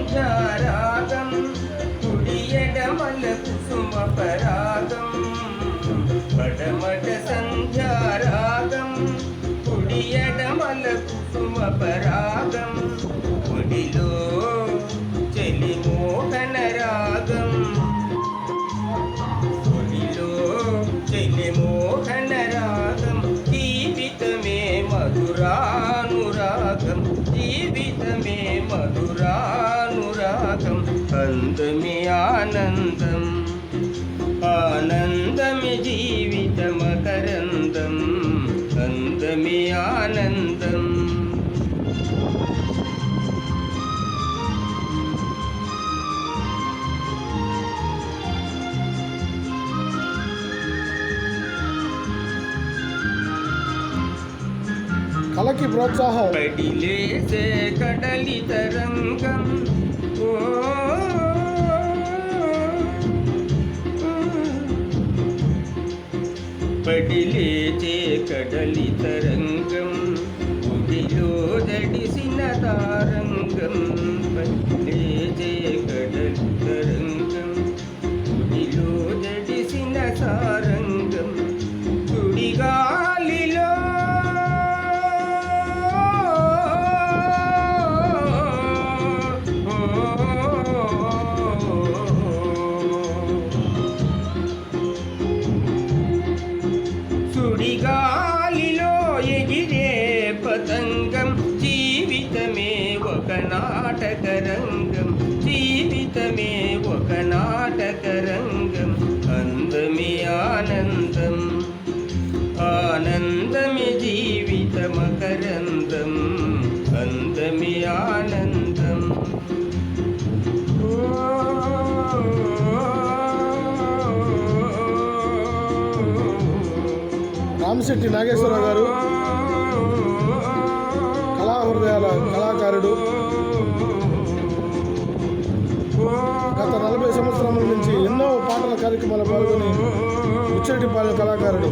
సంధ్యారాగం కుడి ఎడమల కుసుమ పరాగం పడమట సంధ్యారాగం కుడి ఎడమల కుసుమ పరాగం ఒడిలో చెలి మోహన రాగం ఒడిలో చెలి మోహన రాగం జీవితమే మధురానురాగం జీవితమే మధురానురాగం అందమే ఆనందం ఆనందమే జీవిత మకరందం అందమే ఆనందం కళకి ప్రోత్సాహం పడిలేసే కడలి తరంగం ఓ పడిలేచే కడలి తరంగం ఉడిలో జడిసిన తారంగం పడిలేచే కడలి తరంగం ఉడిలో జడిసిన సారంగం సుడిగాలిలో సుడిగాలిలో ఎగిరే పతంగం జీవితమే ఒక నాటక రంగం జీవితమే ఒక నాటక రంగం అందమే ఆనందం ఆనందమే జీవిత మకరందం అందమే ఆనందం రామశెట్టి నాగేశ్వరరావు గారు కళాహృదయాల కళాకారుడు. గత 40 సంవత్సరాల నుంచి ఎన్నో పాటల కార్యక్రమాలు పాల్గొని ముచ్చటిపాలెం కళాకారుడు.